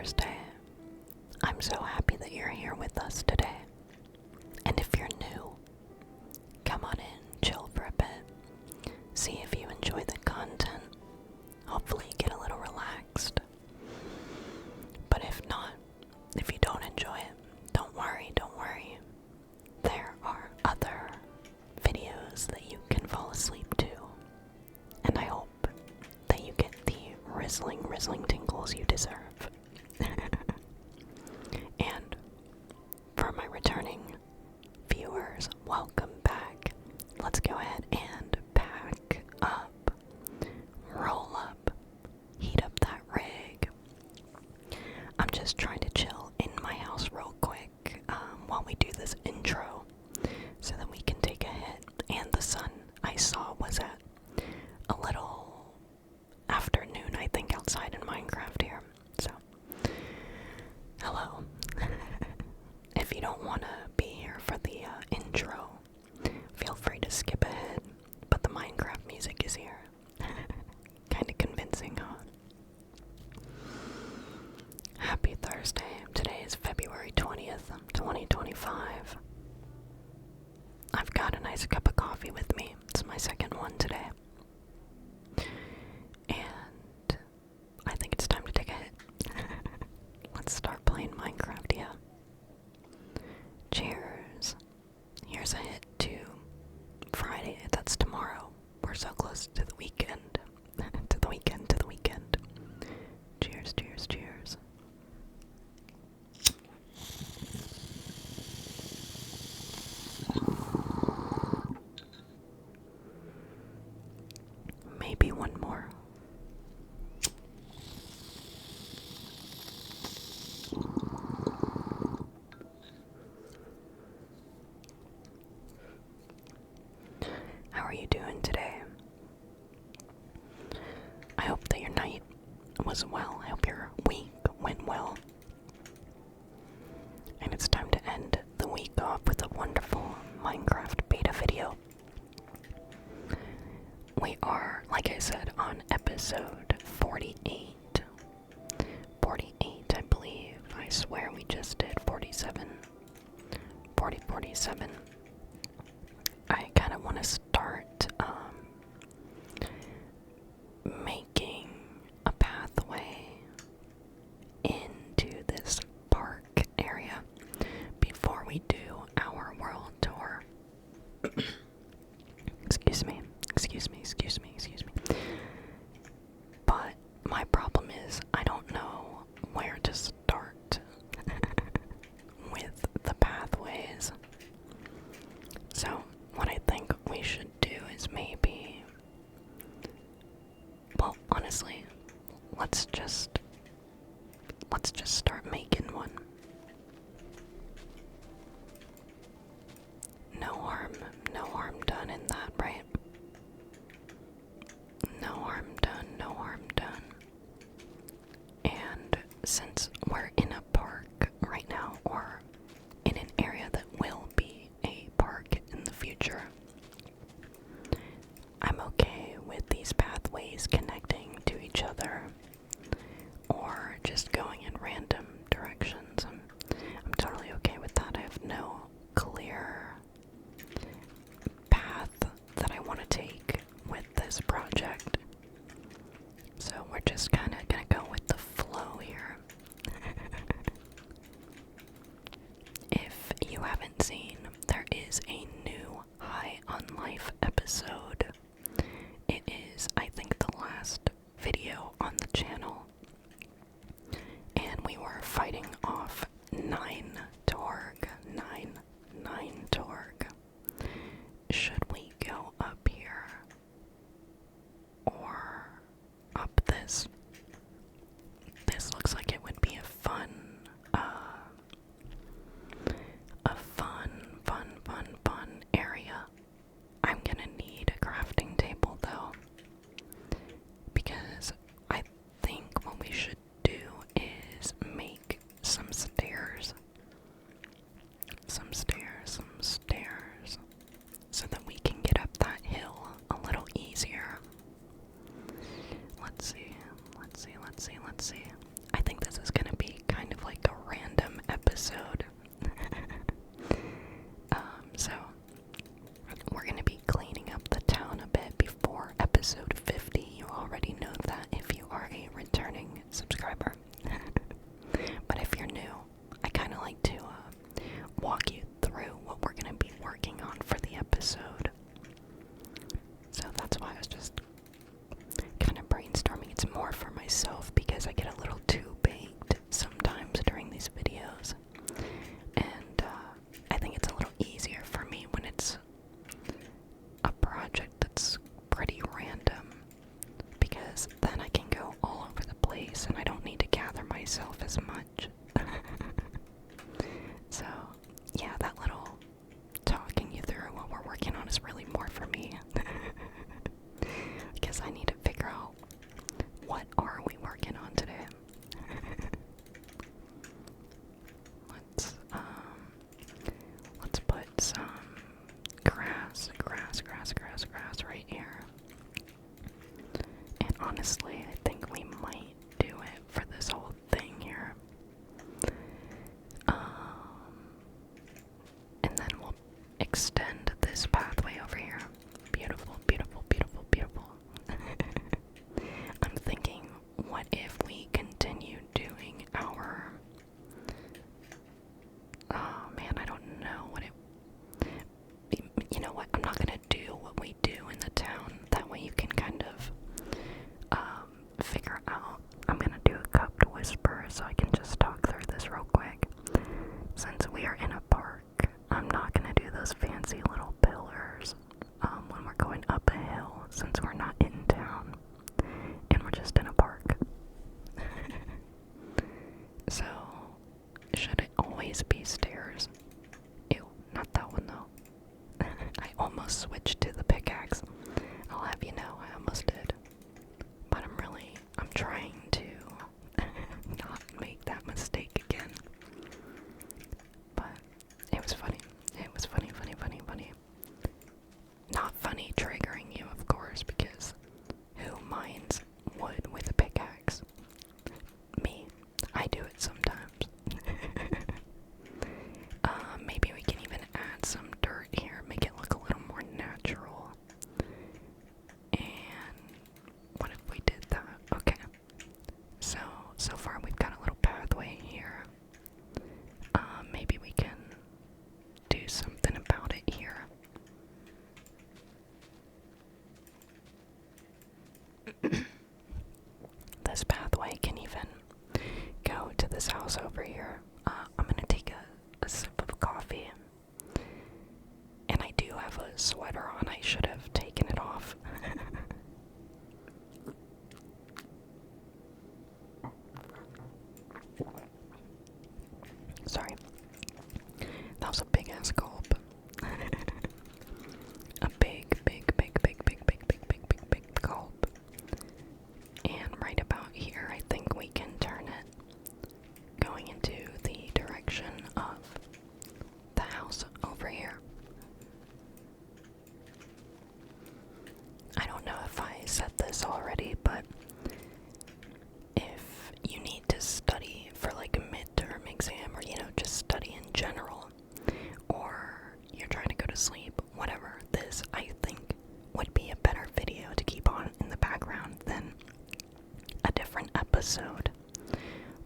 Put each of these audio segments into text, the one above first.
Thursday. I'm so happy that you're here with us today. And if you're new, come on in, chill for a bit, see if you enjoy the content, hopefully get a little relaxed. But if not, if you don't enjoy it, don't worry. There are other videos that you can fall asleep to, and I hope that you get the rizzling tingles you deserve. And for my returning viewers, welcome back. Let's go ahead and pack up, roll up, heat up that rig. I'm just trying to chill in my house real quick while we do this intro so that we can take a hit. And the sun I saw was at a little afternoon, I think, outside in Minecraft here. So, hello. If you don't want to be here for the intro, feel free to skip ahead, but the Minecraft music is here. Kinda convincing, huh? Happy Thursday. Today is February 20th, 2025. I've got a nice cup of coffee with me. It's my second one today. And I think it's time to take a hit. Let's start playing Minecraft, yeah. Cheers. Here's a hit to Friday. That's tomorrow. We're so close to the weekend. to the weekend. Cheers. Maybe one more. How are you doing today? I hope that your night was well. I hope your week went well. And it's time to end the week off with a wonderful Minecraft beta video. We are, like I said, on episode 48. 48, I believe. I swear we just did 47. 47. I kind of want to start making a pathway into this park area before we do our world tour. Excuse me. But my problem is I don't know where to start with the pathways. So what I think we should do is maybe, well, honestly, let's just start making one. No harm done in that, right? No harm done. And since we're in a park right now, or in an area that will be a park in the future, I'm okay with these pathways connecting to each other or just going in random directions. I'm totally okay with that. I have no clear path that I want to take with this project. So we're just kind of gonna go with the flow here. If you haven't seen, there is a new High on Life episode. It is, I think, the last video on the channel. And we were fighting off 9 Torg. 9 Torg. Should we go up here? Or up this? This looks like it would be a fun area. I'm gonna need a crafting table though, because I think what we should do is make some stairs, so that we can get up that hill a little easier. Let's see. I think this is gonna be kind of like a random episode. So we're gonna be cleaning up the town a bit before episode 50. You already know that if you are a returning subscriber. But if you're new, I kind of like to walk you through what we're gonna be working on for the episode. So that's why I was just kind of brainstorming. It's more for myself because I get a little too baked sometimes during these videos. And I think it's a little easier for me when it's a project that's pretty random, because then I can go all over the place and I don't need to gather myself as much. So, yeah, that little talking you through what we're working on is really more for me. Because I need to figure out what are we working on today. Let's put some grass right here. And honestly, I think we might do it for this whole thing here. And then we'll extend this pathway over here. Beautiful, beautiful, beautiful, beautiful. I'm thinking, what if we continue doing our... Oh man, I don't know what it... You know what, I'm not gonna do what we do in the town. That way you can kind of figure out. I'm gonna do a cupped whisper so I can just talk through this real quick. Since we are in a park, I'm not gonna do those fancy little pillars when we're going up a hill, since we're not in town and we're just in a park. So, should it always be stairs? Ew, not that one though. I almost switched to the pickaxe. I'll have you know, I almost did. But I'm trying to not make that mistake again. But it was funny. It was funny. Not funny triggering you, of course, because who minds wood with a pickaxe? Me. I do it sometimes. Maybe we can even add some dirt here, make it look a little more natural. And what if we did that? Okay. So far we've got a little pathway here. Maybe we can do something about it here. This pathway can even go to this house over here. I'm gonna take a sip of coffee. And I do have a sweater on. I should have taken it off. Sorry. That was a big ass gulp. A big gulp. And right about here, I think we can turn it going into the direction of the house over here. I don't know if I said this already, but if you need to study for like a midterm exam, or just study in general, or you're trying to go to sleep, whatever, this I think would be a better video to keep on in the background than a different episode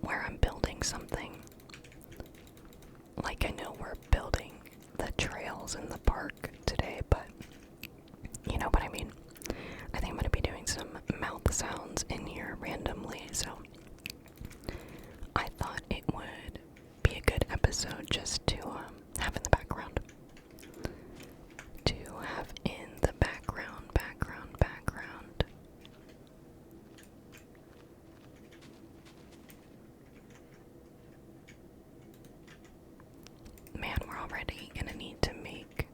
where I'm building something. Like, I know we're building the trails in the park today, but you know what I mean. I think I'm going to be doing some mouth sounds in here randomly, so I thought it would be a good episode just to have in the background. Man, we're already going to need to make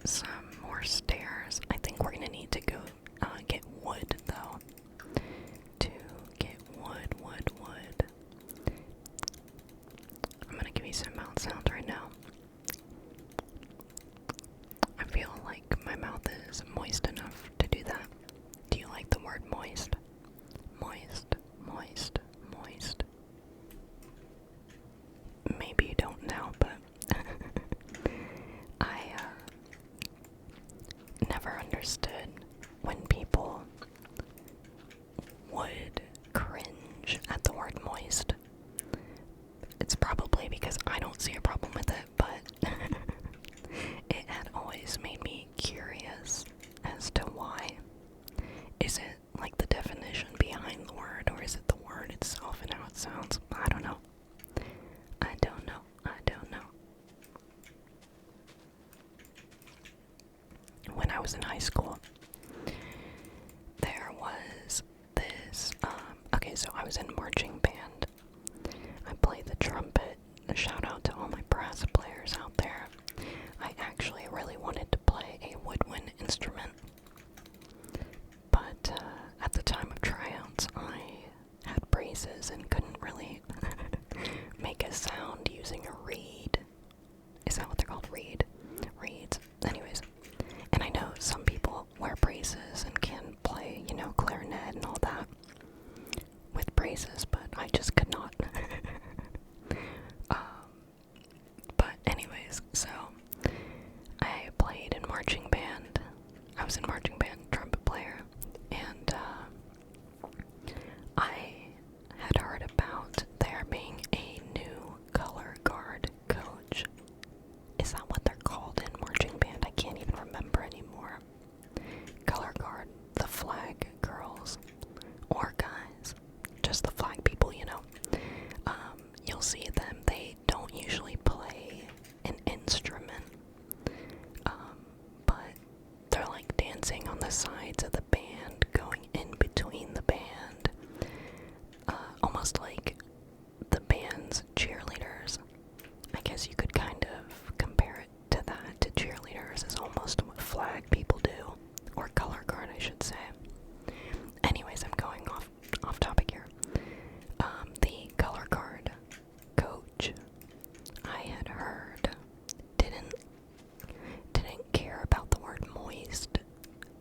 some more stairs. I think we're going to need to go get wood, though. To get wood. I'm going to give you see a problem with it, but it had always made me curious as to why. Is it like the definition behind the word, or is it the word itself and how it sounds? I don't know. I don't know. I don't know. When I was in high school, there was this, okay, so I was in marching band. I played the trumpet. Shout out to all my brass players out there. I actually really wanted to play a woodwind instrument, but at the time of tryouts, I had braces and couldn't really make a sound using a reed. Is that what they're called? Reeds. Anyways, and I know some people wear braces and can play, clarinet and all that with braces, but I just could not. But anyways, so I played in marching band. I was in marching band, trumpet player, and I had heard about there being a new color guard coach. Is that what they're called in marching band? I can't even remember anymore. Color guard, the flag girls, or guys, just the flag people, you'll see them. They don't usually play an instrument, but they're like dancing on the sides of the band, going in between the band, almost like the band's cheerleaders. I guess you could kind of compare it to that, to cheerleaders is almost what flag people do, or color guard, I should say. Anyways, I'm going off topic here. The color guard coach, I had heard, didn't care about the word moist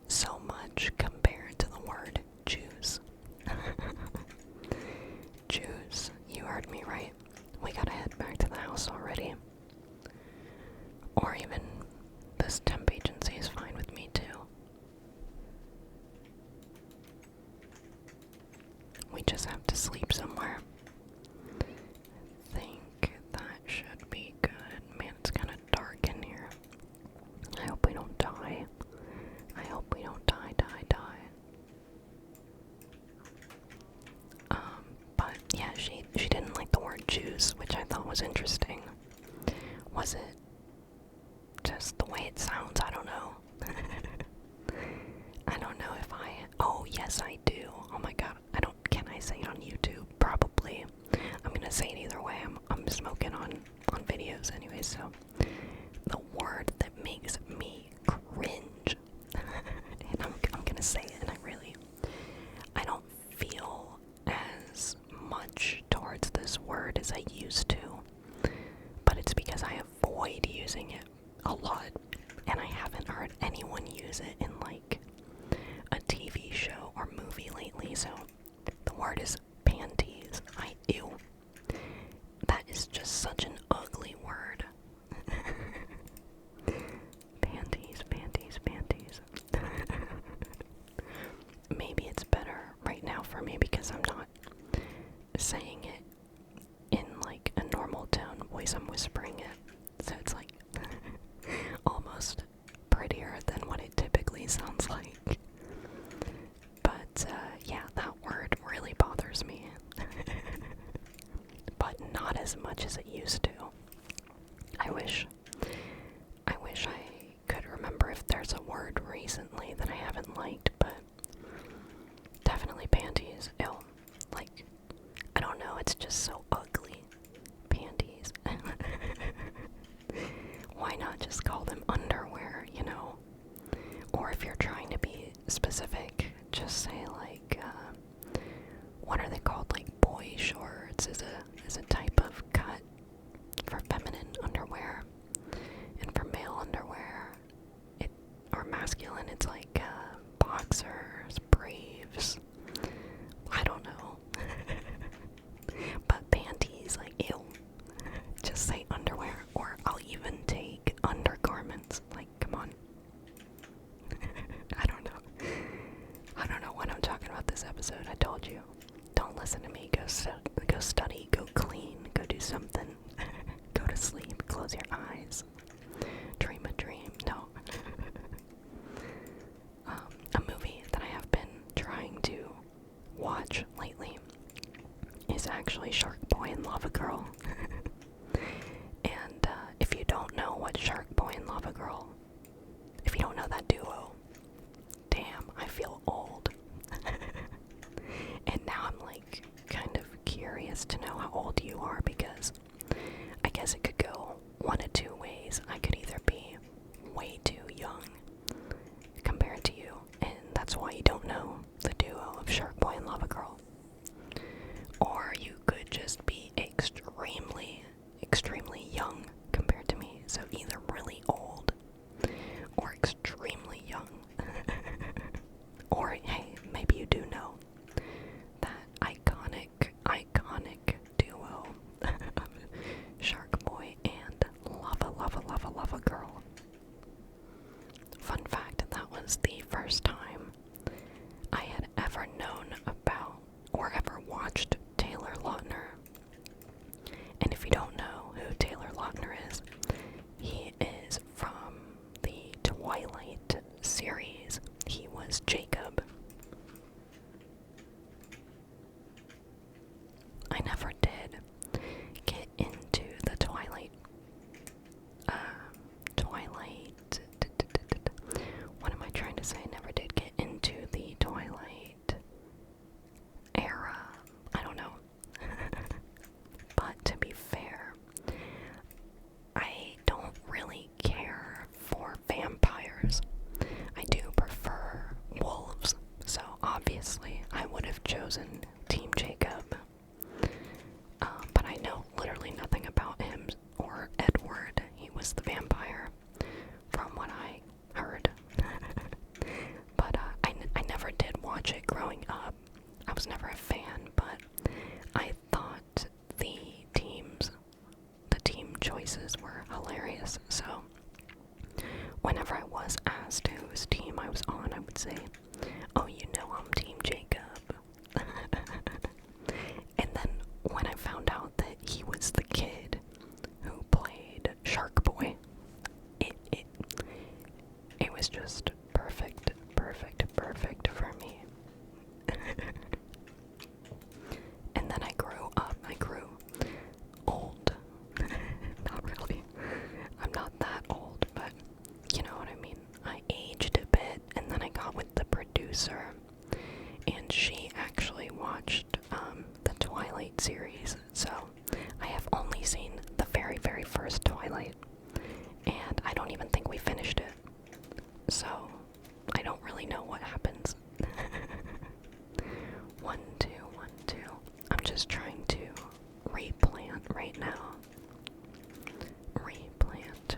so much compared to the word juice. Juice, you heard me right. We gotta head back to the house already. Or even this temp agency is fine with me too. We just have to sleep somewhere. I think that should be good. Man, it's kind of dark in here. I hope we don't die. I hope we don't die. But yeah, she didn't like the word juice, which I thought was interesting. Was it just the way it sounds? I don't know. I don't know if oh yes I do. Oh my god, can I say it on YouTube? Probably. I'm gonna say it either way. I'm smoking on videos anyway, so the word that makes me cringe, and I'm gonna say it, and I don't feel as much towards this word as I used to, but it's because I avoid using it a lot, and I haven't heard anyone use it in like a TV show or movie lately. So the word is panties. Ew. That is just such an ugly word. Panties. Maybe it's better right now for me because I'm not saying it in like a normal tone voice. I'm whispering it, so it's like almost prettier than what it typically sounds like. But yeah, that word really bothers me. But not as much as it used to. I wish I could remember if there's a word recently that I haven't liked, but definitely panties. Ew. Like, I don't know, it's just so ugly. Panties. Why not just call them underwear, Or if you're trying to be specific, just say like, what are they called? Like boy shorts is a type of cut for feminine underwear, and for male underwear, or masculine, it's like boxers, briefs. I don't know. But panties, like ew. Just say underwear, or I'll even take undergarments. Like, come on. I don't know what I'm talking about this episode. I told you. Don't listen to me. Go study. Go clean. Go do something. Go to sleep. close your eyes. Dream a dream. No. A movie that I have been trying to watch lately is actually Sharkboy and Lavagirl. And if you don't know what Sharkboy and Lavagirl, if you don't know that duo, damn, I feel old. And now I'm like kind of curious to know how old you are, because I guess it could go one of two ways. I could either be way too young compared to you, and that's why you don't know the duo of Sharkboy and Lavagirl. Or you could just be extremely, extremely young compared to me. So either really old or extremely young. Or hey, maybe you do know that iconic duo of Sharkboy and Lava Girl. Fun fact, that was the first time I had ever known about or ever watched Taylor Lautner. And if you don't know who Taylor Lautner is, he is from the Twilight series. He was Jacob. I never did get into the Twilight. What am I trying to say? I never did get into the Twilight era. I don't know. But to be fair, I don't really care for vampires. I do prefer wolves, so obviously I would have chosen Team Jacob. But I know literally nothing about him or Edward. He was the vampire, from what I heard. But I never did watch it growing up. I was never a fan, but I thought the team choices were hilarious. So whenever I was asked whose team I was on, I would say, "Oh, you know, I'm Team Jacob." And then when I found out that he was the kid who played Sharkboy, it was just perfect for me. And then I grew up. I grew old. Not really. I'm not that old, but you know what I mean. I aged a bit, and then I got with the producer, and she actually watched the Twilight series. So I have only seen the very, very first Twilight, and I don't even think we finished it. So I don't really know what happens. 1, 2, 1, 2. I'm just trying to replant right now. Replant.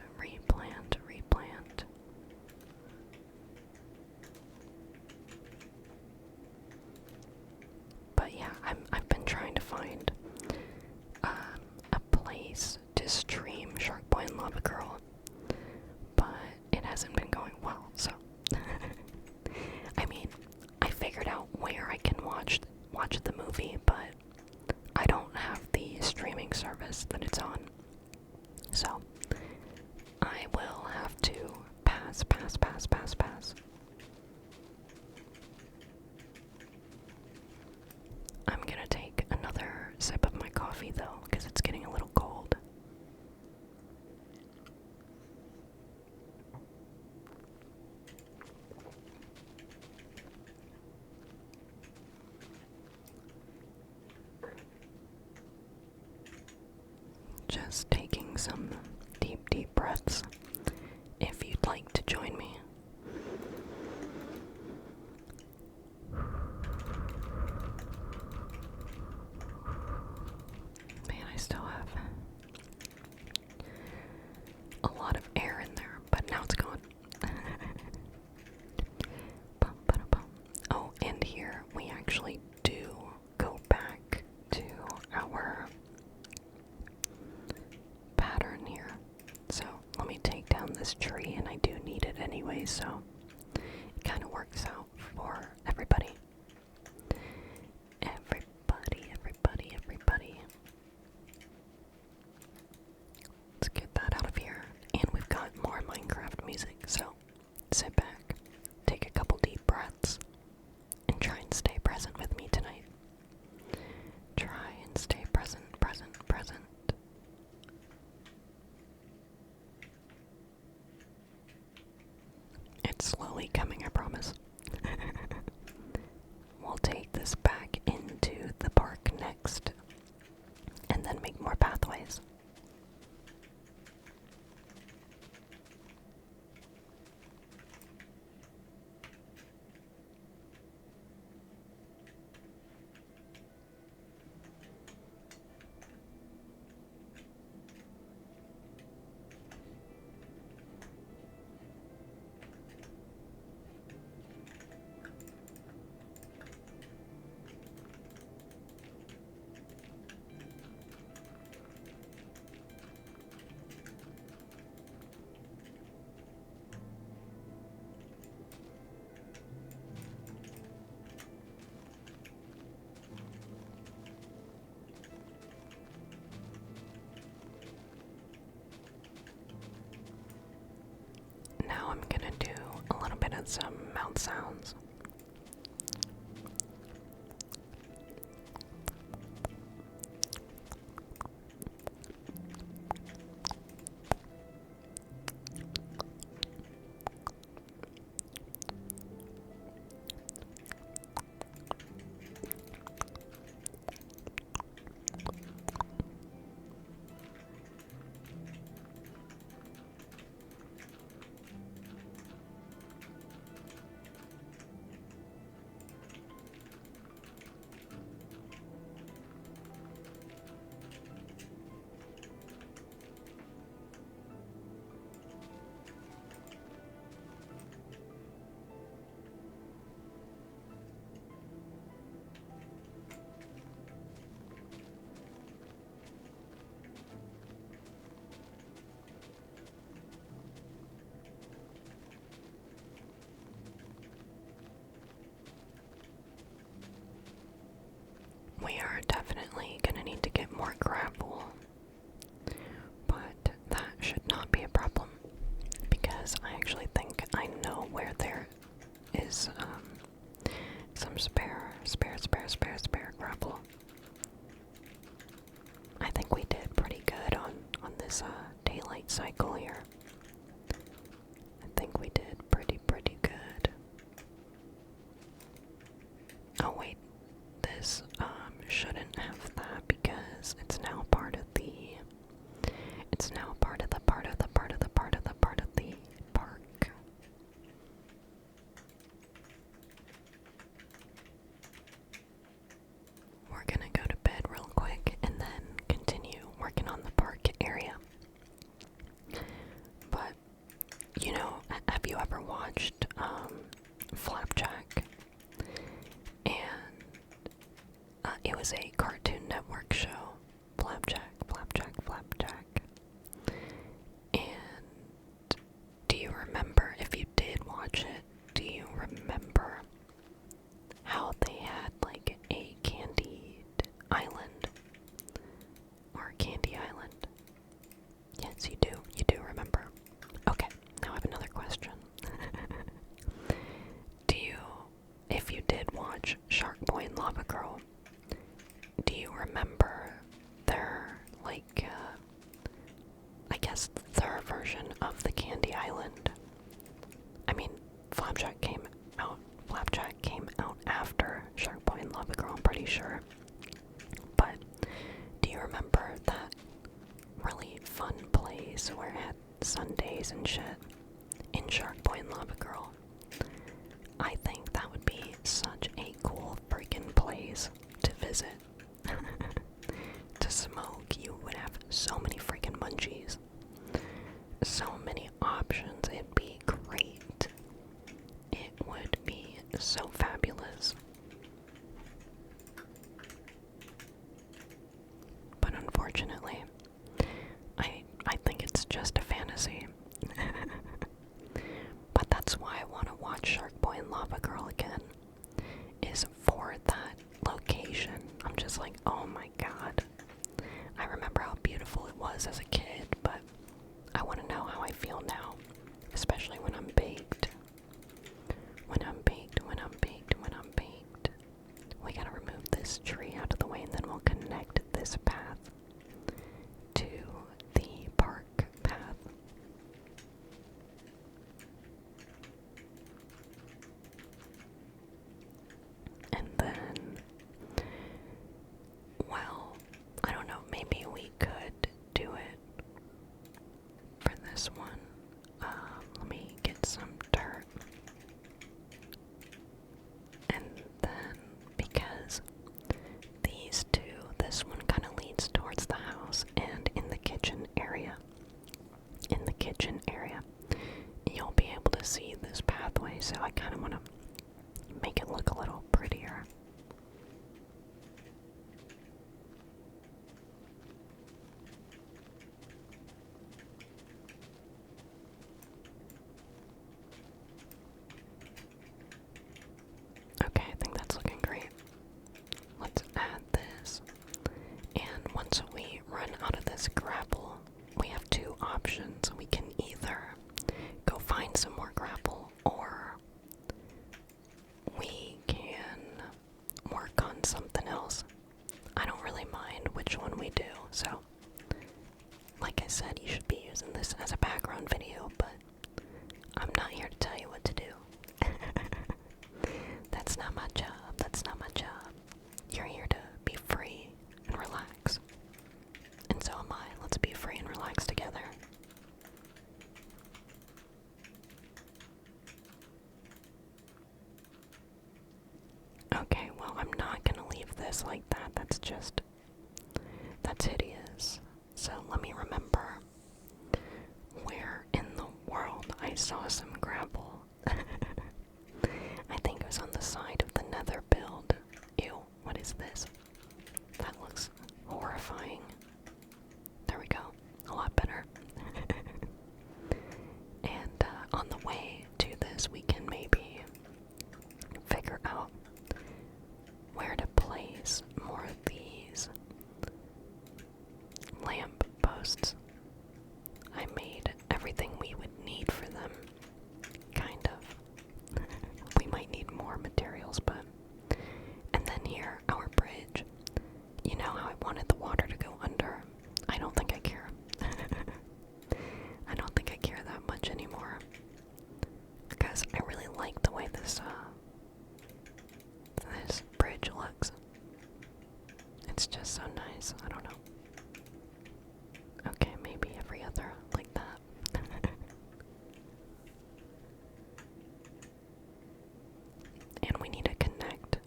But yeah, I've been trying to find a place to stream Sharkboy and Lavagirl, but it hasn't been going well. So I mean, I figured out where I can watch the movie, but I don't have the streaming service that it's on. So I will have to pass. I'm gonna take another sip of my coffee though, because it's getting a little cold. Just taking some deep breaths. If you'd like to join me. Man, I still have a lot of air in there, but now it's gone. Oh, and here we actually do go back to our pattern here. So let me take down this tree, and I do need it anyway, so it kind of works out for everybody. Everybody. Let's get that out of It's slowly coming, I promise. We'll take this back into the park next, and then make more pathways. Now I'm gonna do a little bit of some mouth sounds. We are definitely gonna need to get more gravel, but that should not be a problem because I actually think I know where there is some spare gravel. I think we did pretty good on this daylight cycle here. I think we did pretty good. Oh wait, this shouldn't have that because it's now part of the park. We're gonna go to bed real quick and then continue working on the park area. But you know, have you ever watched Flapjack? And it was a Cartoon Network show. Flapjack. And do you remember, if you did watch it, do you remember how they had like a candied island? Or Candy Island? Yes, you do remember. Okay, now I have another question. If you did watch Sharkboy and Lavagirl, do you remember their, like, I guess their version of the Candy Island? I mean, Flapjack came out after Sharkboy and Lavagirl, I'm pretty sure. But do you remember that really fun place where it had sundaes and shit in Sharkboy and Lavagirl? I think that would be such a cool freaking place to visit. To smoke, you would have so many freaking munchies. So many options, it'd be great. It would be so fabulous. But unfortunately, I think it's just a fantasy. But that's why I want to watch Sharkboy and Lavagirl again, is for that location. I'm just like, oh my god. I remember how beautiful it was as a kid, but I want to know how I feel now, especially when I'm baked. We gotta remove this tree out of the way and then we'll connect this path to the park path. this one. Let me get some dirt. And then, because these two, this one kind of leads towards the house, and in the kitchen area, you'll be able to see this pathway, so I kind of want to make it look a little prettier. Okay, I think that's looking great. Let's add this. And once we run out of this grapple, we have two options. We can either go find some more grapple, or we can work on something else. I don't really mind which one we do, so like I said, you should be using this as a background video, but I'm not here to tell you what to do. That's not my job, that's not my job. You're here to be free and relax. And so am I. Let's be free and relax together. Okay, well, I'm not gonna leave this like that. That's hideous. So let me remember where in the world I saw some gravel. I think it was on the side of the nether build. Ew, what is this? That looks horrifying. There we go. A lot better. And on the way to this, we can maybe figure out where to place more of these lamp posts. I made everything we would need for them, kind of. We might need more materials, but... And then here, our bridge. You know how I wanted the water to go under? I don't think I care. I don't think I care that much anymore. Because I really like the way this bridge looks. It's just so nice. I don't know. Okay, maybe every other like that. And we need to connect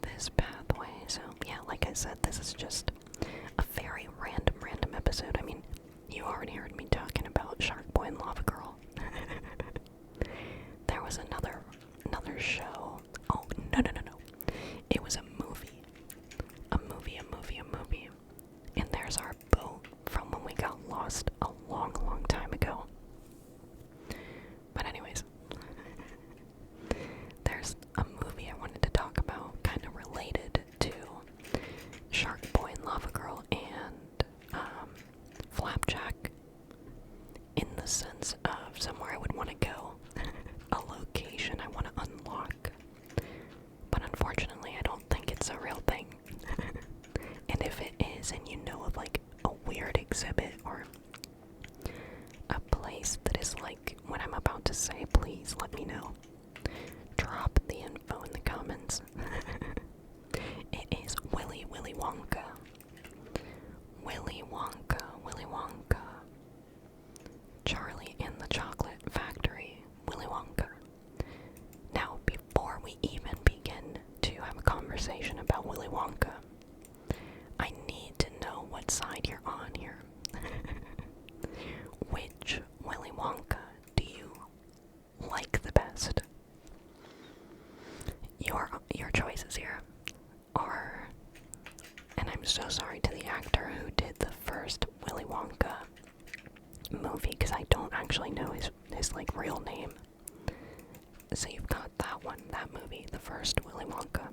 this pathway. So yeah, like I said, this is just a very random episode. I mean, you already heard me talking about Sharkboy and Lavagirl. There was another show. Oh, no. It was a movie. And there's our boat from when we got lost a long time ago. But anyways, there's a movie I wanted to talk about, kind of related to Sharkboy and Lavagirl and Flapjack, in the sense of somewhere I would want to go, a location I want to unlock. But unfortunately, I don't think it's a real thing. And if it is, and you know of like a weird exhibit or a place that is like what I'm about to say, please let me know. Drop the info in the comments. It is Willy Wonka. Willy Wonka. Charlie and the Chocolate Factory. Willy Wonka. Now, before we even begin to have a conversation about Willy Wonka, I need to know what side you're on here. Which Willy Wonka do you like the best? Your choices here are, and I'm so sorry to the actor who did the first Willy Wonka movie, because I don't actually know his like real name. So you've got that movie, the first Willy Wonka.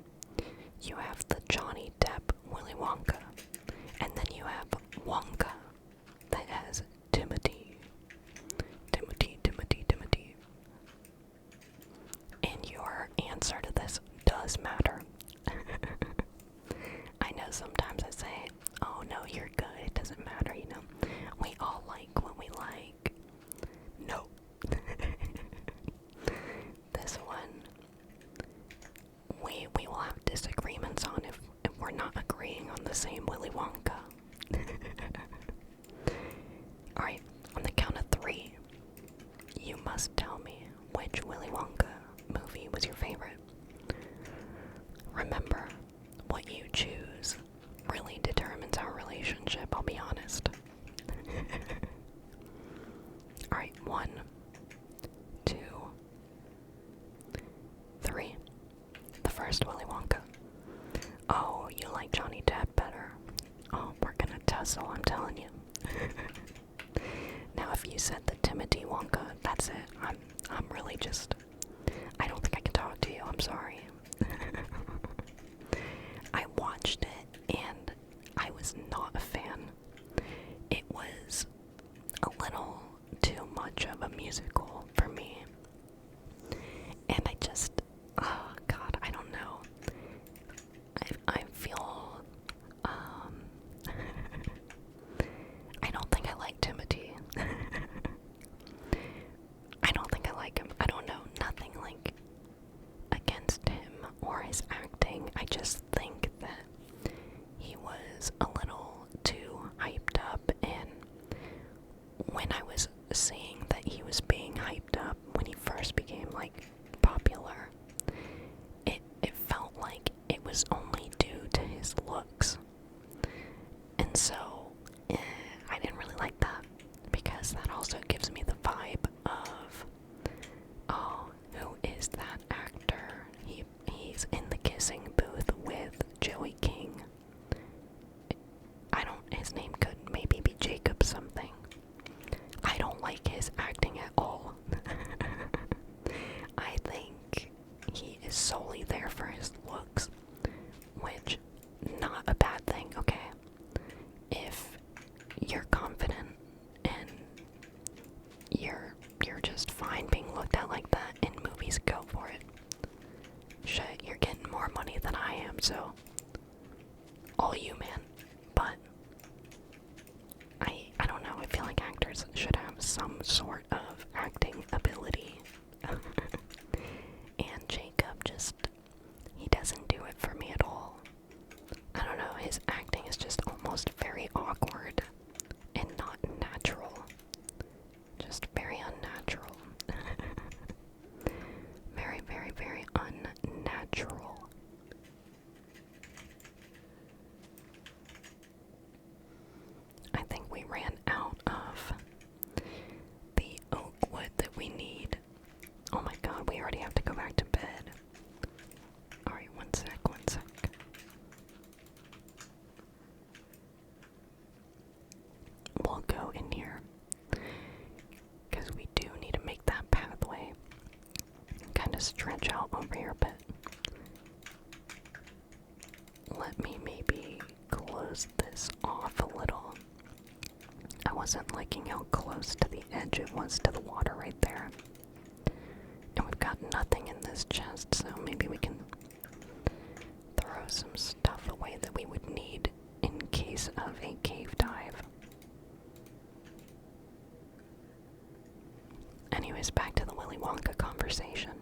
You have the Johnny Depp Willy Wonka, and then you have Wonka that has Timothy. And your answer to this does matter. I know sometimes I say, oh no, you're good, it doesn't matter, you know. We all like what we like. No. This one, we will have disagreements on if we're not agreeing on the same Willy Wonka. Alright, on the count of must tell me which Willy Wonka movie was your favorite. Remember, what you choose really determines our relationship, I'll be honest. Alright, 1, 2, 3. The first Willy Wonka. Oh, you like Johnny Depp better. Oh, we're gonna tussle, I'm telling you. Now, if you said the Timothy Wonka, that's it. I'm really just... I don't think I can talk to you, I'm sorry. I watched it, and I was not a fan. It was a little too much of a musical for me. And I just... Oh, God, I don't know. I feel... I don't think I like Timothy. I don't think I like him. I don't know. Nothing like against him or his acting. I just think that he was a little too hyped up, and when I was seeing that he was being hyped up when he first became like popular, it felt like it was only due to his looks. And so I didn't really like that, because that also gives me the vibe of, oh, who is that actor? He's in the kissing booth with Joey King. His name could maybe be Jacob something. I don't like his acting at all. I think he is solely there for his looks, which, not a bad thing, okay? If you're confident and you're just fine being looked at like that in movies, go for it. Shit, you're getting more money than I am, so all you, man. But I don't know, I feel like actors should have some sort of acting ability. And Jacob just, he doesn't do it for me at all. I don't know, his acting is just almost very awkward and not natural. Just very unnatural. Very, very, very unnatural. I think we ran out of the oak wood that we need. Oh my god, we already have to go back to bed. Alright, one sec. We'll go in here, because we do need to make that pathway kind of stretch out over here a bit. Let me maybe close this off a little. I wasn't liking how close to the edge it was to the water right there. And we've got nothing in this chest, so maybe we can throw some stuff away that we would need in case of a cave dive. Anyways, back to the Willy Wonka conversation.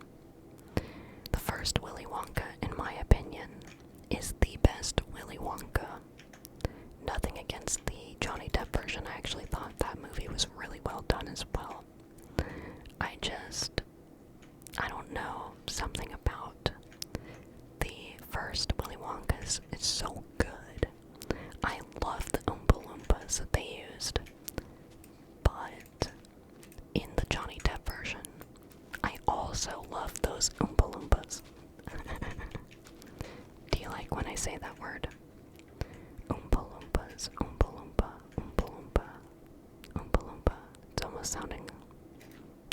The first Willy Wonka, in my opinion, is the best Willy Wonka. Nothing against the Johnny Depp version. I actually thought that movie was really well done as well. I don't know, something about the first Willy Wonkas is so good. I love the Oompa Loompas that they used. But in the Johnny Depp version, I also love those Oompa Loompas. Do you like when I say that word? Oompa Loompas, Oompa Loompa, Oompa Loompa, Oompa Loompa. It's almost sounding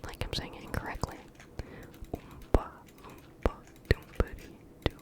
like I'm saying it incorrectly. Oompa Loompa, doompity doo.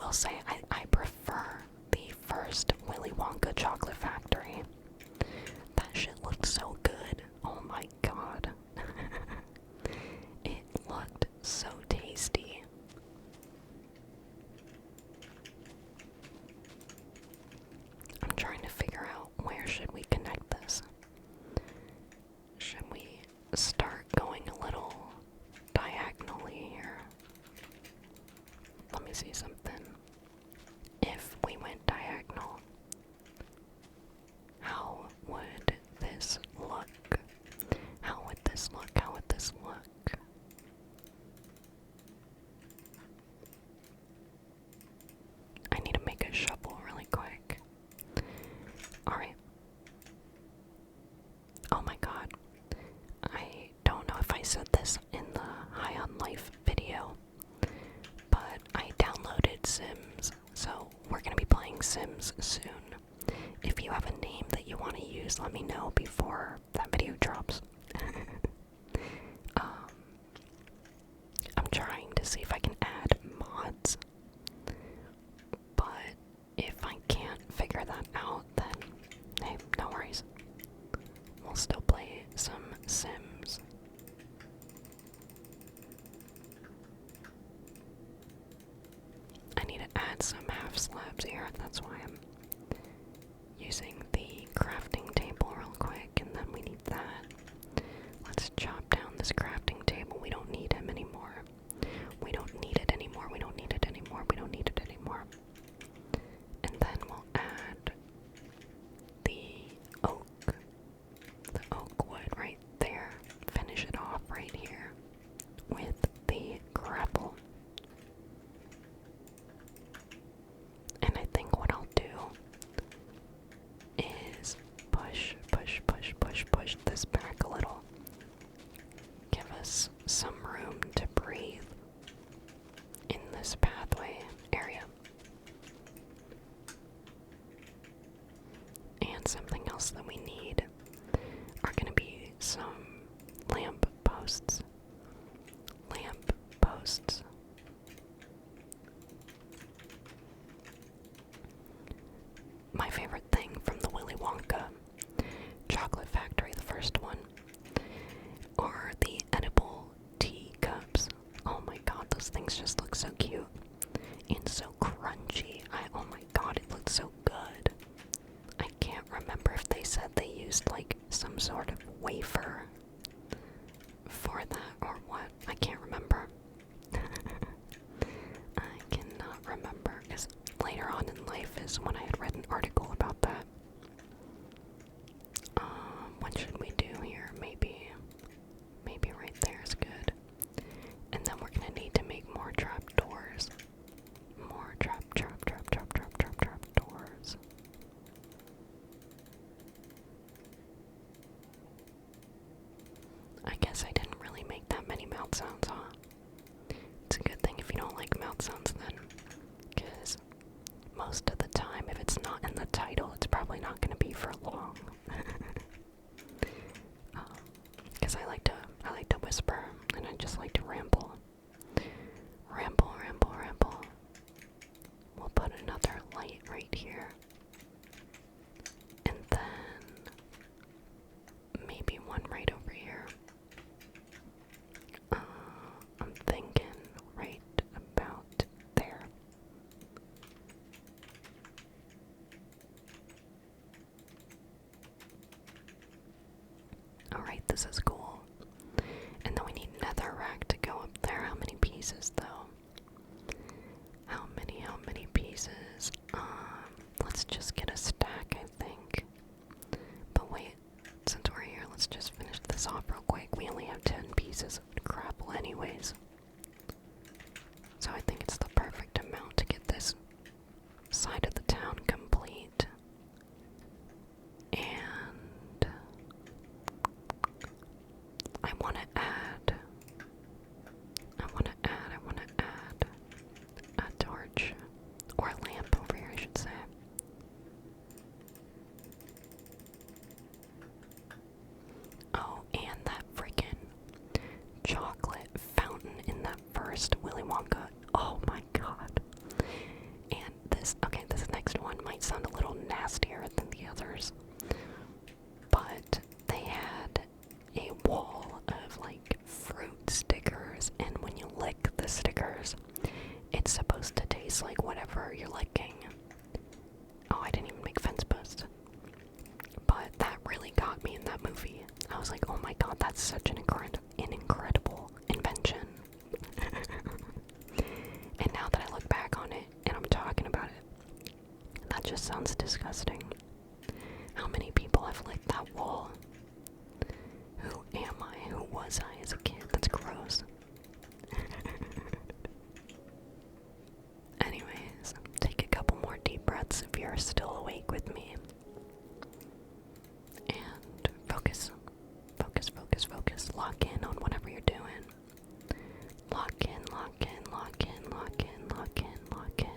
will say I prefer the first Willy Wonka chocolate factory. That shit looked so good. Oh my god. It looked so tasty. I'm trying to figure out where should we connect this. Should we start going a little diagonally here? Let me see something. If we went diagonal, how would this look? How would this look? How would this look? I need to make a shovel really quick. Alright. Oh my god. I don't know if I said this in the High on Life video, but I downloaded Sims, so we're gonna be playing Sims soon. If you have a name that you want to use, let me know before that video drops. I'm trying to see if I can add mods, but if I can't figure that out, then hey, no worries. We'll still play some Sims. I need to add some half slabs here, that's why I'm using the crafting table real quick, and then we need that. Let's chop down this crafting table. We don't need him anymore. We don't need it anymore. We don't need it anymore. We don't need it anymore. And then we'll add the oak wood right there. Finish it off right here with the gravel. And I think what I'll do is push this back a little. Give us some room to breathe in this pathway area. And something else that we need are going to be some lamp posts. Lamp posts. My favorite thing from the Willy Wonka chocolate factory, the first one, are the edible tea cups. Oh my god, those things just look so cute and so crunchy. Oh my god, it looks so good. I can't remember if they said they used like some sort of wafer for that or what. I can't remember. I cannot remember, because later on in life is when I had read an article about that. What should we do here? Maybe right there is good. And then we're gonna need to make more trap doors. More trap doors. I guess I didn't really make that many mouth sounds, huh? It's a good thing if you don't like mouth sounds then, because most of the time, if it's not in the title, it's probably not going to be for long. Because I like to whisper, and I just like to ramble. Ramble. We'll put another light right here. And then maybe one right over here. I'm thinking right about there. Alright, this is cool. And then we need another rack to go up there. How many pieces though? How many pieces? Let's higher than the others. But they had a wall of like fruit stickers, and when you lick the stickers, it's supposed to taste like whatever you're licking. Oh, I didn't even make fence posts. But that really got me in that movie. I was like, oh my god, that's such an incredible invention. And now that I look back on it and I'm talking about it, that just sounds disgusting. How many people have licked that wall? Who am I? Who was I as a kid? That's gross. Anyways, take a couple more deep breaths if you're still awake with me. And focus. Focus, focus, focus. Lock in on whatever you're doing. Lock in, lock in, lock in, lock in, lock in, lock in.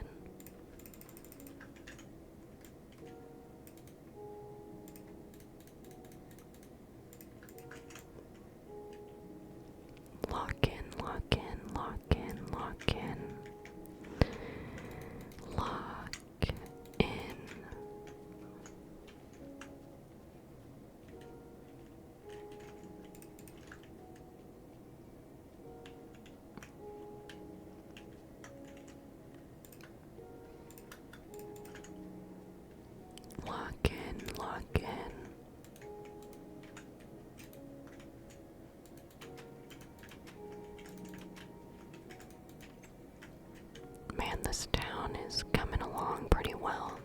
Lock in, lock in, lock in, lock in. Lock in. Lock in, lock in. Man, this town is coming along pretty well.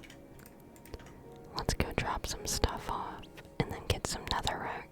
Let's go drop some stuff off and then get some netherrack.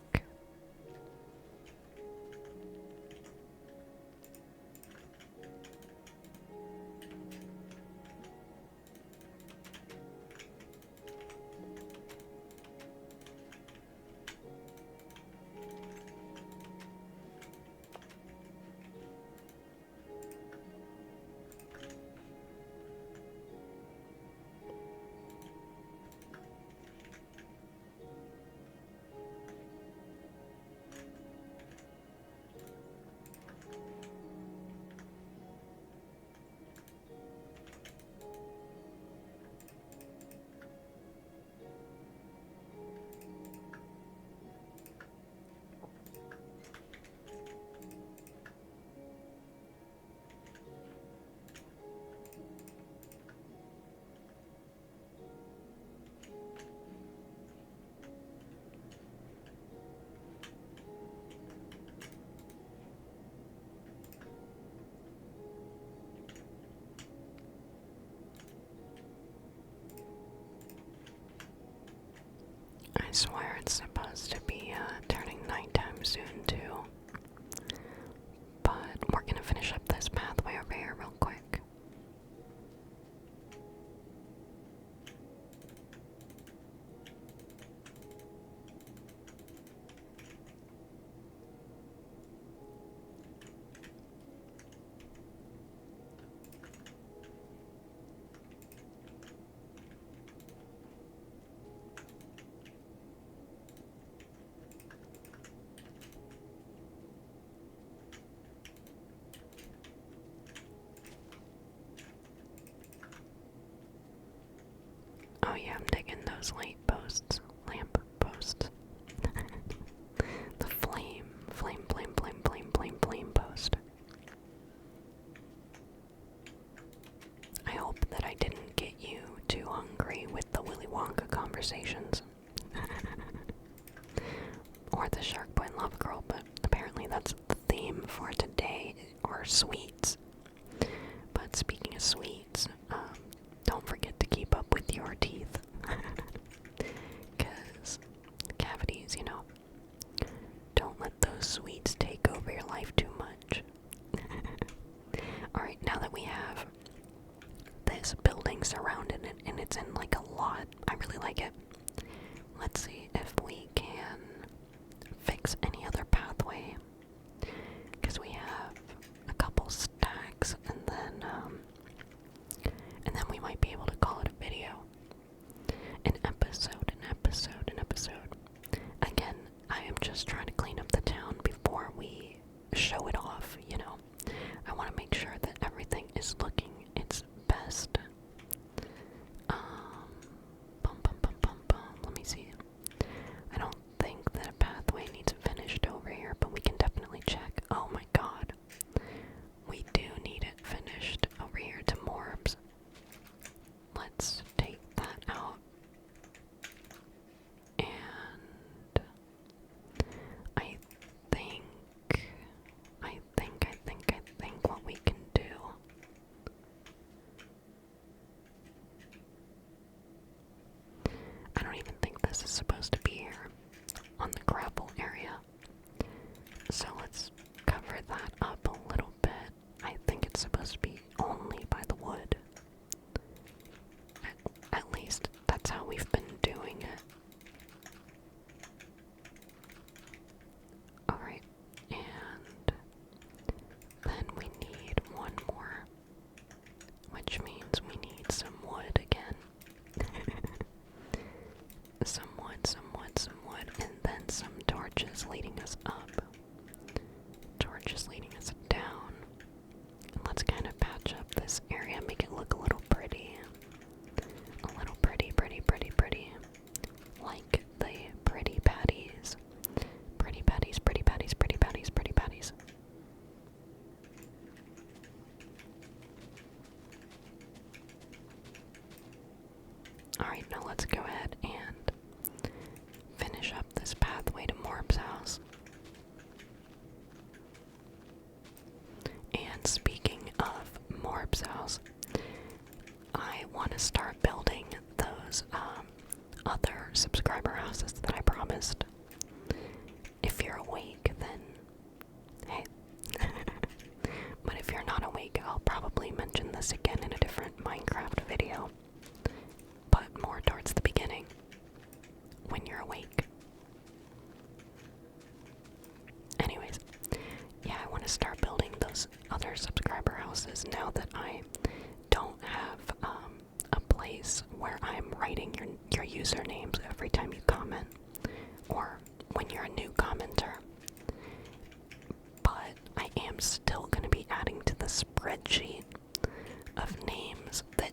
I swear it's supposed to be turning nighttime soon too. But we're gonna finish up this pathway over here real quick. Oh yeah, I'm digging those lamp posts. The flame post. I hope that I didn't get you too hungry with the Willy Wonka conversations. Or the sharkboy and lavagirl, but apparently that's the theme for today, are sweets. But speaking of sweets, don't forget to keep up with your teeth. Because cavities, you know. Don't let those sweets take over your life too much. Alright, now that we have this building surrounded it, and it's in like a lot, I really like it. Let's see if we can fix any other pathway. Because we have a couple stacks, and then we might be able to call it a video. An episode. Again, I am just trying to clean up the town before we show it off, you know. I want to make sure that everything is looking its best. Bum, bum, bum, bum. Alright, now let's go ahead and finish up this pathway to Morb's house. And speaking of Morb's house, I want to start building those other subscriber houses that I promised. If you're awake, then hey. But if you're not awake, I'll probably mention this again in a different Minecraft video. But more towards the beginning, when you're awake. Anyways, yeah, I want to start building those other subscriber houses now that I don't have a place where I'm writing your usernames every time you comment, or when you're a new commenter. But I am still going to be adding to the spreadsheet of names that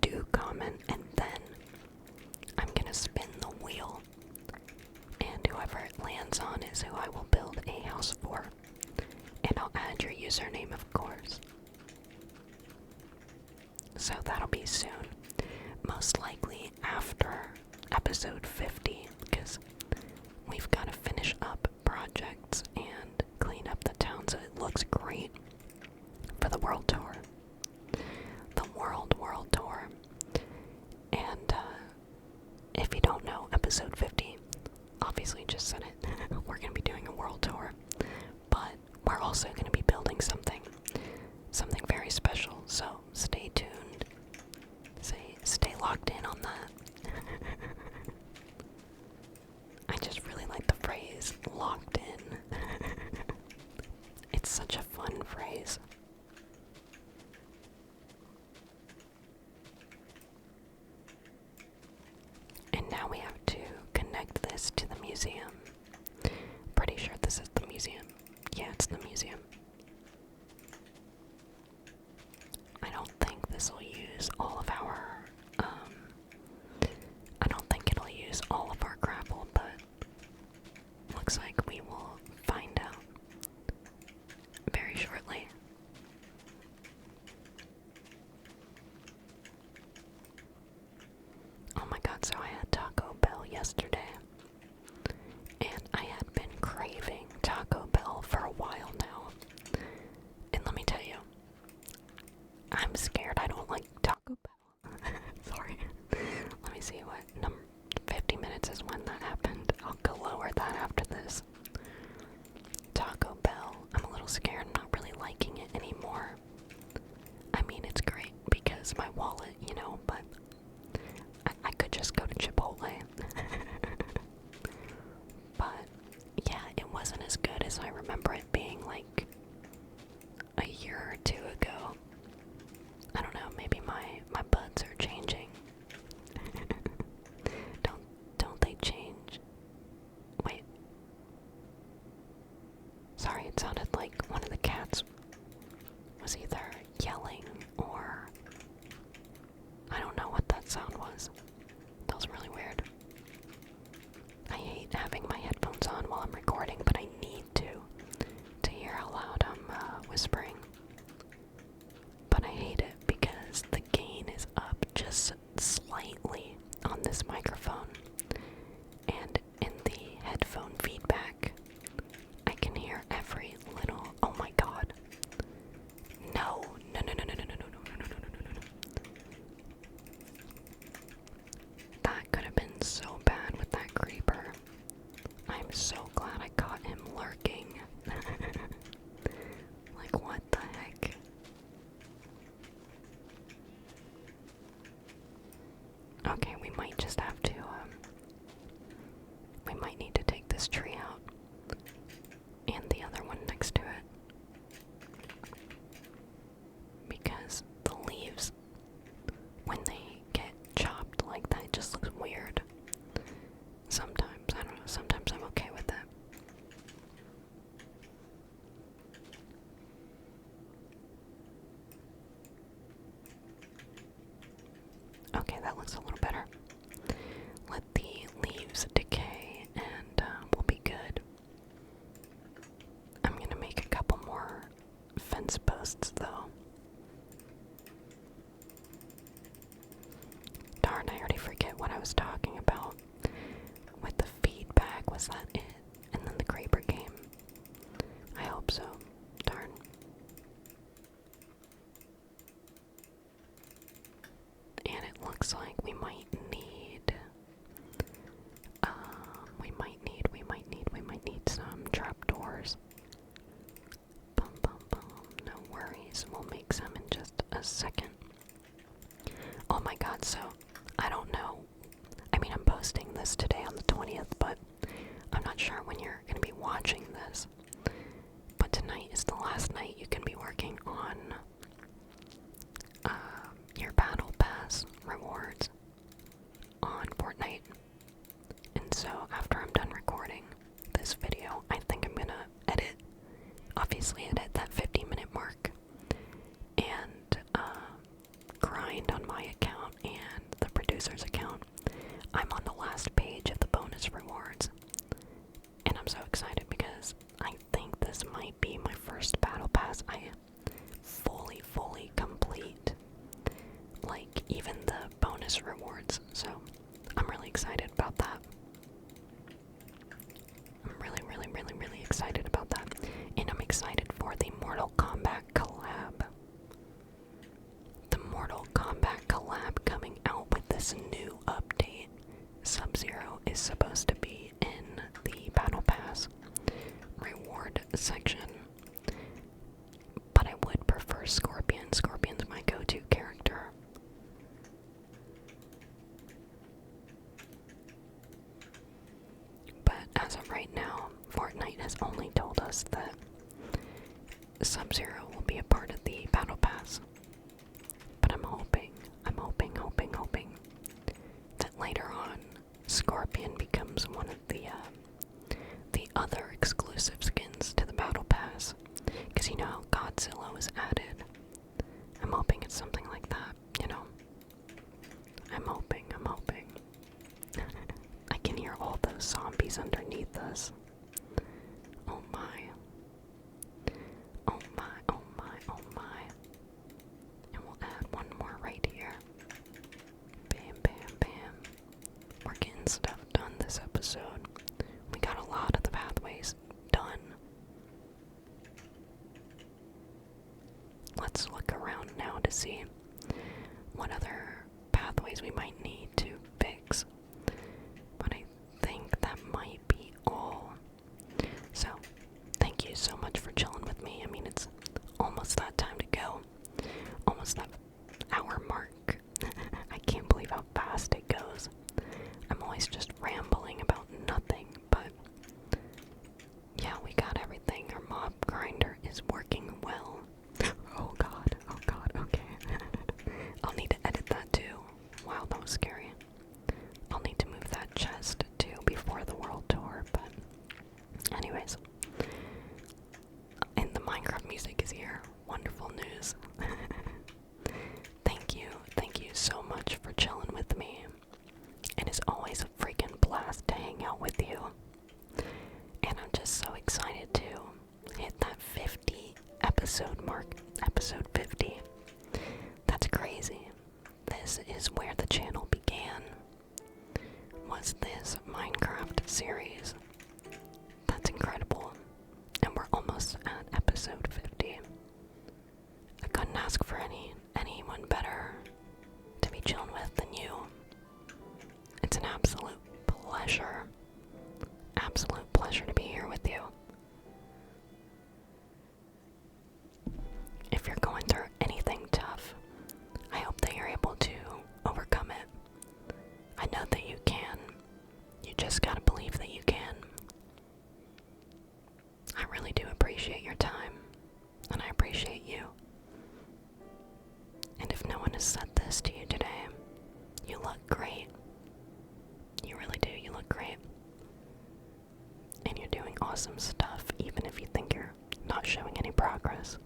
do comment, and then I'm going to spin the wheel, and whoever it lands on is who I will build a house for. And I'll add your username, of course. So that'll be soon. Most likely after episode 50, because we've got to finish up projects and clean up the town so it looks great for the world tour. The world tour. And if you don't know, episode 50, obviously just said it, we're going to be doing a world tour. But we're also going to be building something very special, so stay tuned. Stay locked in on that. I just really like the phrase, locked in. It's such a fun phrase. And now we have to connect this to the museum. Pretty sure this is the museum. Yeah, it's the museum. I don't think this will use all of our, I don't think it'll use all of our gravel, but looks like we will find out very shortly. Oh my god, so I had Taco Bell yesterday, and I had been craving Taco Bell for a while now. And let me tell you, I'm scared I don't like Taco Bell. Sorry. Let me see what 50 minutes is when that happened. I'll go lower that after this. Taco Bell. I'm a little scared. I'm not really liking it anymore. I mean, it's great because my wallet, you know, but I could just go to Chipotle. But yeah, it wasn't as good as I remember it being like a year or two ago. I don't know, maybe my buds are changing. Don't they change? Wait. Sorry, it sounded like one of the cats was either yelling or I don't know what that sound was. That was really weird. I hate having my headphones on while I'm recording, but I need to hear how loud I'm whispering. But I hate it because the gain is up just slightly on this microphone, and in the headphone feedback I can hear every little, oh my god, no. That could have been so bad with that creeper. I'm so glad I caught him lurking. Like, what the heck? Okay, we might just have to, we might need to take this tree out. And the other one next to it. Because the leaves, when they get chopped like that, it just looks weird. Sometimes, I don't know, sometimes I'm okay with it. Okay, that looks a little better. Let the leaves decay and we'll be good. I'm gonna make a couple more fence posts though. Darn Darn, I already forget what I was talking about. With the feedback, was that it? And then the Creeper game. I hope so. Darn. And it looks like we might need, we might need some trapdoors. Bum bum bum. No worries, we'll make some in just a second. Oh my god, so, I don't know. I mean, I'm posting this today on the 20th, but I'm not sure when you're gonna be watching this. But tonight is the last night you can be working on your Battle Pass rewards on Fortnite. And so after I'm done recording this video, I think I'm gonna obviously edit that 50-minute mark, and grind on my account and the producer's account. I'm on the last page of the bonus rewards, and I'm so excited because I think this might be my first Battle Pass I fully complete, like even the bonus rewards, so I'm really excited about that. I'm really excited about that, and I'm excited for the Mortal Kombat collab. The Mortal Kombat collab coming out with this new update. Sub-Zero is supposed to be in the Battle Pass reward section, but I would prefer Scorpion. Scorpion's my go-to character. But as of right now, Fortnite has only told us that Sub-Zero will be a part of the Battle Pass. But I'm hoping that later on, Scorpion becomes one of the other exclusive skins to the Battle Pass. Because you know how Godzilla was added. I'm hoping it's something like that, you know? I'm hoping. I can hear all those zombies underneath us. Oh my. And we'll add one more right here. Bam. We're getting stuff done this episode. We got a lot of the pathways done. Let's look around now to see what other pathways we might need to fix. But I think that might be all. So, thank you so much for chilling with me. I mean, it's almost that time to go. Almost that hour mark. I can't believe how fast it goes. I'm always just rambling about nothing, but yeah, we got everything. Our mob grinder is working well. Oh god, okay. I'll need to edit that too. Wow, that was scary. I'll need to move that chest too before the world tour, but anyways. And the Minecraft music is here. Wonderful news. Thank you so much for chilling with me. It is always a freaking blast to hang out with you. And I'm just so excited to hit that 50 episode mark. Episode 50. That's crazy. This is where the channel began. Was this Minecraft series. That's incredible. And we're almost at episode 50. I couldn't ask for anyone better to be chilling with than you. It's an absolute pleasure. Absolute pleasure to be here with you. If you're going through anything tough, I hope that you're able to overcome it. I know that you can. You just gotta believe that you can. I really do appreciate your time, and I appreciate you. And if no one has said this to you today, you look great. You really do, you look great. And you're doing awesome stuff, even if you think you're not showing any progress.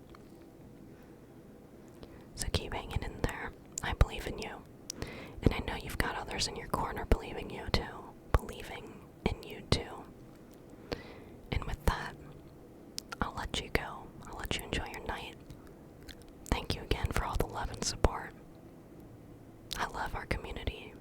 So keep hanging in there. I believe in you. And I know you've got others in your corner believing you too. Believing in you too. And with that, I'll let you go. I'll let you enjoy your night. Thank you again for all the love and support. I love our community.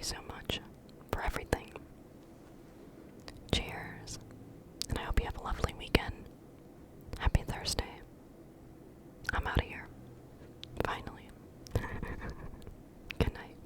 so much for everything. Cheers, and I hope you have a lovely weekend. Happy Thursday. I'm out of here. Finally. Good night.